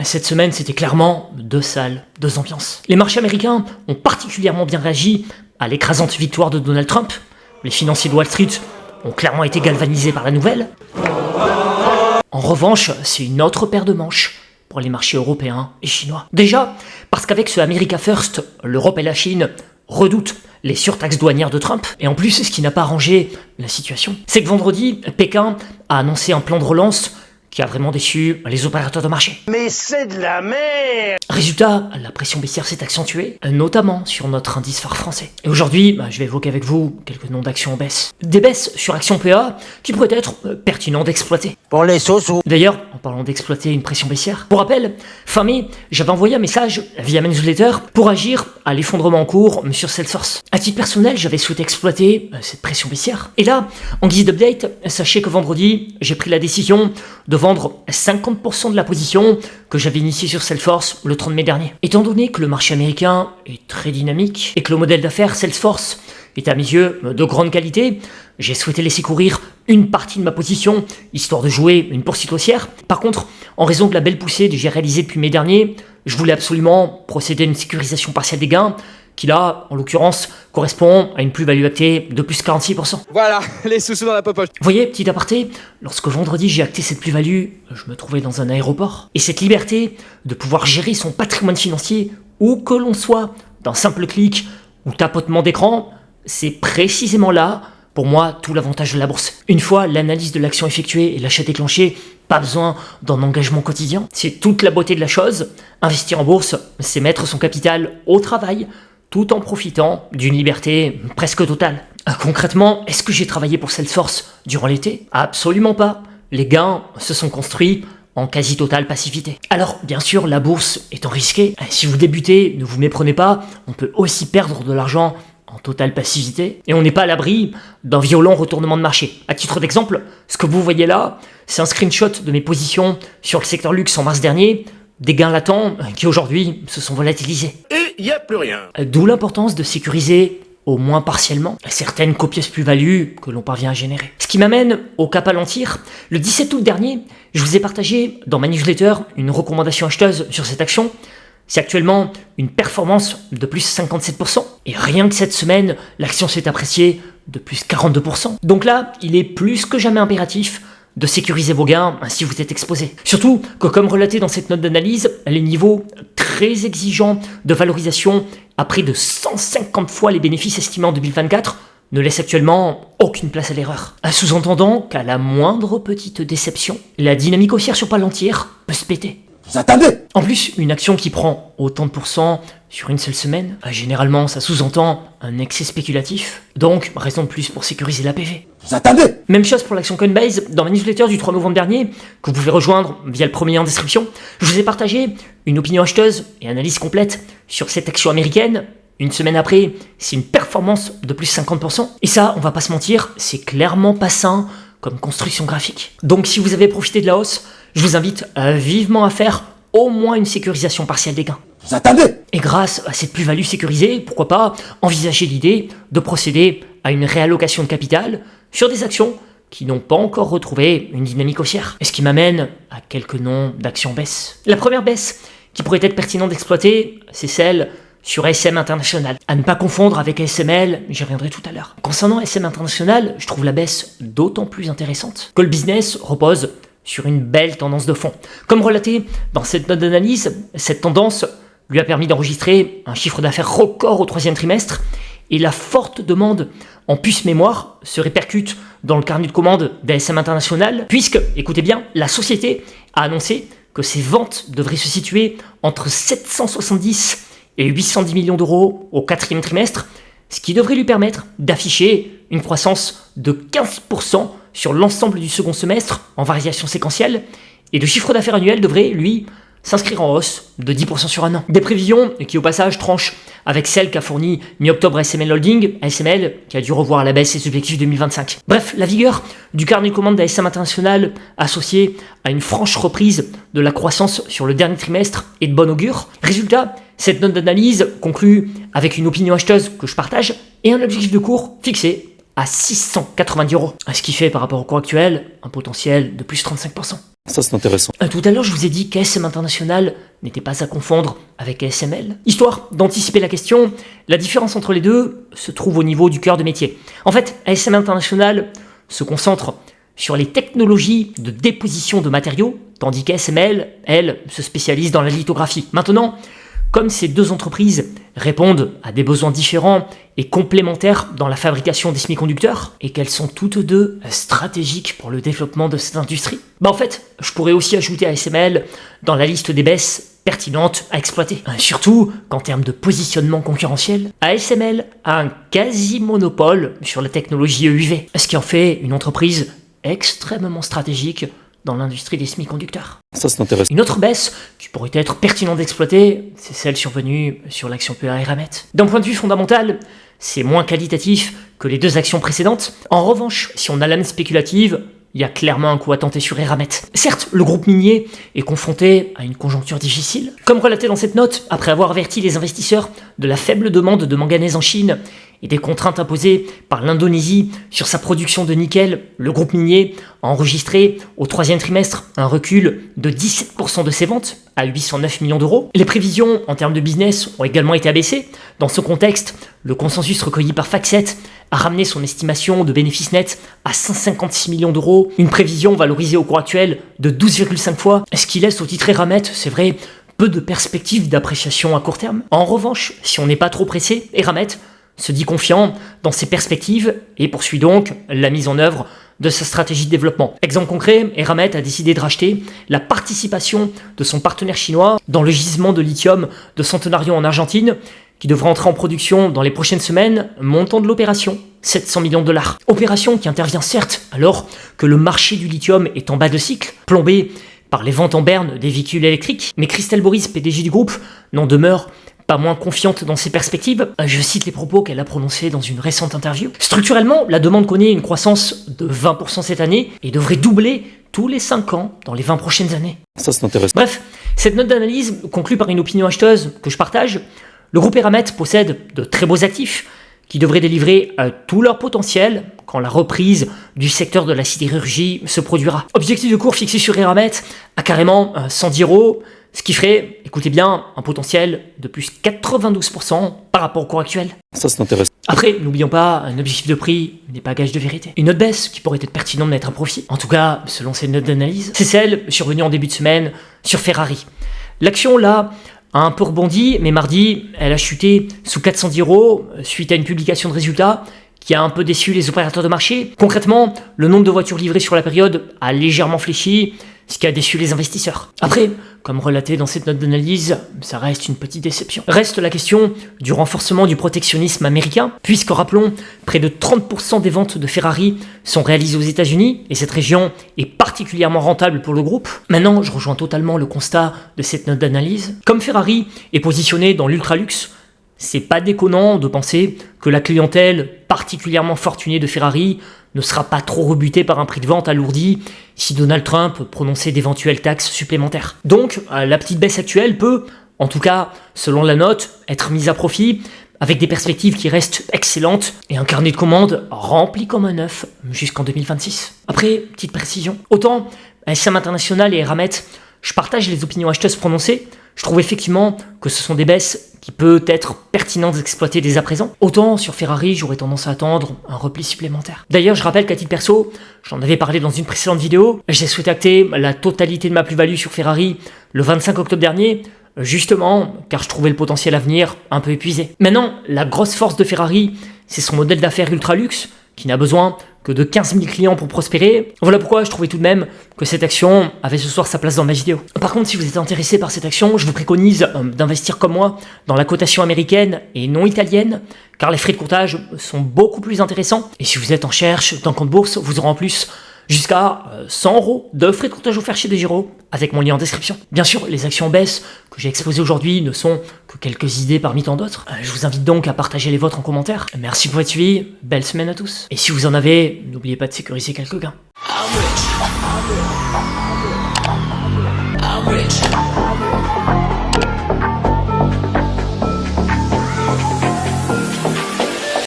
Cette semaine, c'était clairement deux salles, deux ambiances. Les marchés américains ont particulièrement bien réagi à l'écrasante victoire de Donald Trump. Les financiers de Wall Street ont clairement été galvanisés par la nouvelle. En revanche, c'est une autre paire de manches pour les marchés européens et chinois. Déjà, parce qu'avec ce America First, l'Europe et la Chine redoutent les surtaxes douanières de Trump. Et en plus, ce qui n'a pas arrangé la situation, c'est que vendredi, Pékin a annoncé un plan de relance qui a vraiment déçu les opérateurs de marché. Mais c'est de la merde! Résultat, la pression baissière s'est accentuée, notamment sur notre indice phare français. Et aujourd'hui, je vais évoquer avec vous quelques noms d'actions en baisse. Des baisses sur Action PA qui pourraient être pertinents d'exploiter. Pour les sauces. D'ailleurs, en parlant d'exploiter une pression baissière, pour rappel, fin mai, j'avais envoyé un message via ma newsletter pour agir à l'effondrement en cours sur Salesforce. À titre personnel, j'avais souhaité exploiter cette pression baissière. Et là, en guise d'update, sachez que vendredi, j'ai pris la décision de vendre 50% de la position que j'avais initiée sur Salesforce le 30 mai dernier. Étant donné que le marché américain est très dynamique et que le modèle d'affaires Salesforce est à mes yeux de grande qualité, j'ai souhaité laisser courir une partie de ma position, histoire de jouer une poursuite haussière. Par contre, en raison de la belle poussée que j'ai réalisée depuis mai dernier, je voulais absolument procéder à une sécurisation partielle des gains, qui là, en l'occurrence, correspond à une plus-value actée de plus 46%. Voilà, les sous-sous dans la popoche. Vous voyez, petit aparté, lorsque vendredi j'ai acté cette plus-value, je me trouvais dans un aéroport. Et cette liberté de pouvoir gérer son patrimoine financier, où que l'on soit, d'un simple clic ou tapotement d'écran, c'est précisément là, pour moi, tout l'avantage de la bourse. Une fois l'analyse de l'action effectuée et l'achat déclenché, pas besoin d'un engagement quotidien. C'est toute la beauté de la chose. Investir en bourse, c'est mettre son capital au travail, tout en profitant d'une liberté presque totale. Concrètement, est-ce que j'ai travaillé pour Salesforce durant l'été? Absolument pas. Les gains se sont construits en quasi-totale passivité. Alors, bien sûr, la bourse étant risquée, si vous débutez, ne vous méprenez pas, on peut aussi perdre de l'argent en totale passivité, et on n'est pas à l'abri d'un violent retournement de marché. À titre d'exemple, ce que vous voyez là, c'est un screenshot de mes positions sur le secteur luxe en mars dernier, des gains latents qui aujourd'hui se sont volatilisés. Et il n'y a plus rien. D'où l'importance de sécuriser, au moins partiellement, certaines copieuses plus-values que l'on parvient à générer. Ce qui m'amène au cas Palantir. Le 17 août dernier, je vous ai partagé dans ma newsletter une recommandation acheteuse sur cette action. C'est actuellement une performance de plus 57%. Et rien que cette semaine, l'action s'est appréciée de plus 42%. Donc là, il est plus que jamais impératif de sécuriser vos gains si vous êtes exposé. Surtout que, comme relaté dans cette note d'analyse, les niveaux très exigeants de valorisation à près de 150 fois les bénéfices estimés en 2024 ne laissent actuellement aucune place à l'erreur. Sous-entendant qu'à la moindre petite déception, la dynamique haussière sur Palantir peut se péter. Vous attendez! En plus, une action qui prend autant de pourcents sur une seule semaine, généralement ça sous-entend un excès spéculatif, donc raison de plus pour sécuriser la PV. Vous attendez! Même chose pour l'action Coinbase, dans ma newsletter du 3 novembre dernier, que vous pouvez rejoindre via le premier lien en description, je vous ai partagé une opinion acheteuse et analyse complète sur cette action américaine. Une semaine après, c'est une performance de plus 50%, et ça, on va pas se mentir, c'est clairement pas sain comme construction graphique. Donc si vous avez profité de la hausse, je vous invite vivement à faire au moins une sécurisation partielle des gains. Vous attendez! Et grâce à cette plus-value sécurisée, pourquoi pas envisager l'idée de procéder à une réallocation de capital sur des actions qui n'ont pas encore retrouvé une dynamique haussière. Et ce qui m'amène à quelques noms d'actions baisse. La première baisse qui pourrait être pertinente d'exploiter, c'est celle sur ASM International. À ne pas confondre avec ASML, j'y reviendrai tout à l'heure. Concernant ASM International, je trouve la baisse d'autant plus intéressante que le business repose sur une belle tendance de fond. Comme relaté dans cette note d'analyse, cette tendance lui a permis d'enregistrer un chiffre d'affaires record au troisième trimestre, et la forte demande en puce mémoire se répercute dans le carnet de commandes d'ASM International, puisque, écoutez bien, la société a annoncé que ses ventes devraient se situer entre 770 et 810 millions d'euros au quatrième trimestre, ce qui devrait lui permettre d'afficher une croissance de 15% sur l'ensemble du second semestre en variation séquentielle, et le chiffre d'affaires annuel devrait, lui, s'inscrire en hausse de 10% sur un an. Des prévisions qui, au passage, tranchent avec celles qu'a fournie mi-octobre ASML Holding, ASML, qui a dû revoir à la baisse ses objectifs 2025. Bref, la vigueur du carnet de commandes d'ASM International, associée à une franche reprise de la croissance sur le dernier trimestre, est de bon augure. Résultat, cette note d'analyse conclut avec une opinion acheteuse que je partage et un objectif de cours fixé à 690 €. Ce qui fait par rapport au cours actuel un potentiel de plus 35%. Ça, c'est intéressant. Tout à l'heure, je vous ai dit qu'ASM International n'était pas à confondre avec ASML. Histoire d'anticiper la question, la différence entre les deux se trouve au niveau du cœur de métier. En fait, ASM International se concentre sur les technologies de déposition de matériaux, tandis qu'ASML, elle, se spécialise dans la lithographie. Maintenant, comme ces deux entreprises répondent à des besoins différents et complémentaires dans la fabrication des semi-conducteurs, et qu'elles sont toutes deux stratégiques pour le développement de cette industrie, en fait, je pourrais aussi ajouter ASML dans la liste des baisses pertinentes à exploiter. Surtout qu'en termes de positionnement concurrentiel, ASML a un quasi-monopole sur la technologie EUV, ce qui en fait une entreprise extrêmement stratégique dans l'industrie des semi-conducteurs. Ça, c'est intéressant. Une autre baisse qui pourrait être pertinente d'exploiter, c'est celle survenue sur l'action PEA Eramet. D'un point de vue fondamental, c'est moins qualitatif que les deux actions précédentes. En revanche, si on a l'âme spéculative, il y a clairement un coup à tenter sur Eramet. Certes, le groupe minier est confronté à une conjoncture difficile. Comme relaté dans cette note, après avoir averti les investisseurs de la faible demande de manganèse en Chine et des contraintes imposées par l'Indonésie sur sa production de nickel, le groupe minier a enregistré au troisième trimestre un recul de 17% de ses ventes à 809 millions d'euros. Les prévisions en termes de business ont également été abaissées. Dans ce contexte, le consensus recueilli par FactSet a ramené son estimation de bénéfices nets à 156 millions d'euros, une prévision valorisée au cours actuel de 12,5 fois, ce qui laisse au titre Eramet, c'est vrai, peu de perspectives d'appréciation à court terme. En revanche, si on n'est pas trop pressé, Eramet se dit confiant dans ses perspectives et poursuit donc la mise en œuvre de sa stratégie de développement. Exemple concret, Eramet a décidé de racheter la participation de son partenaire chinois dans le gisement de lithium de Centenario en Argentine, qui devra entrer en production dans les prochaines semaines, montant de l'opération, 700 millions de dollars. Opération qui intervient certes alors que le marché du lithium est en bas de cycle, plombé par les ventes en berne des véhicules électriques, mais Christelle Boris, PDG du groupe, n'en demeure pas moins confiante dans ses perspectives. Je cite les propos qu'elle a prononcés dans une récente interview. Structurellement, la demande connaît une croissance de 20% cette année et devrait doubler tous les 5 ans dans les 20 prochaines années. Ça, c'est intéressant. Bref, cette note d'analyse conclut par une opinion acheteuse que je partage. Le groupe Eramet possède de très beaux actifs qui devraient délivrer tout leur potentiel quand la reprise du secteur de la sidérurgie se produira. Objectif de cours fixé sur Eramet à carrément 110 €, ce qui ferait, écoutez bien, un potentiel de plus 92% par rapport au cours actuel. Ça, c'est intéressant. Après, n'oublions pas, un objectif de prix n'est pas gage de vérité. Une autre baisse qui pourrait être pertinente de mettre un profit, en tout cas selon ces notes d'analyse, c'est celle survenue en début de semaine sur Ferrari. L'action là a un peu rebondi, mais mardi, elle a chuté sous 410 € suite à une publication de résultats qui a un peu déçu les opérateurs de marché. Concrètement, le nombre de voitures livrées sur la période a légèrement fléchi, ce qui a déçu les investisseurs. Après, comme relaté dans cette note d'analyse, ça reste une petite déception. Reste la question du renforcement du protectionnisme américain, puisque, rappelons, près de 30% des ventes de Ferrari sont réalisées aux États-Unis, et cette région est particulièrement rentable pour le groupe. Maintenant, je rejoins totalement le constat de cette note d'analyse. Comme Ferrari est positionné dans l'ultra-luxe, c'est pas déconnant de penser que la clientèle particulièrement fortunée de Ferrari ne sera pas trop rebutée par un prix de vente alourdi si Donald Trump prononçait d'éventuelles taxes supplémentaires. Donc, la petite baisse actuelle peut, en tout cas, selon la note, être mise à profit avec des perspectives qui restent excellentes et un carnet de commandes rempli comme un œuf jusqu'en 2026. Après, petite précision, autant ASM International et Eramet, je partage les opinions acheteuses prononcées, je trouve effectivement que ce sont des baisses qui peut être pertinentes d'exploiter dès à présent. Autant sur Ferrari, j'aurais tendance à attendre un repli supplémentaire. D'ailleurs, je rappelle qu'à titre perso, j'en avais parlé dans une précédente vidéo, j'ai souhaité acter la totalité de ma plus-value sur Ferrari le 25 octobre dernier, justement car je trouvais le potentiel à venir un peu épuisé. Maintenant, la grosse force de Ferrari, c'est son modèle d'affaires ultra luxe, qui n'a besoin que de 15 000 clients pour prospérer. Voilà pourquoi je trouvais tout de même que cette action avait ce soir sa place dans ma vidéo. Par contre, si vous êtes intéressé par cette action, je vous préconise d'investir comme moi dans la cotation américaine et non italienne, car les frais de courtage sont beaucoup plus intéressants. Et si vous êtes en recherche d'un compte bourse, vous aurez en plus jusqu'à 100 € de frais de courtage offerts chez DEGIRO avec mon lien en description. Bien sûr, les actions en baisse que j'ai exposées aujourd'hui ne sont que quelques idées parmi tant d'autres. Je vous invite donc à partager les vôtres en commentaire. Merci pour votre suivi, belle semaine à tous. Et si vous en avez, n'oubliez pas de sécuriser quelques gains. I'm rich.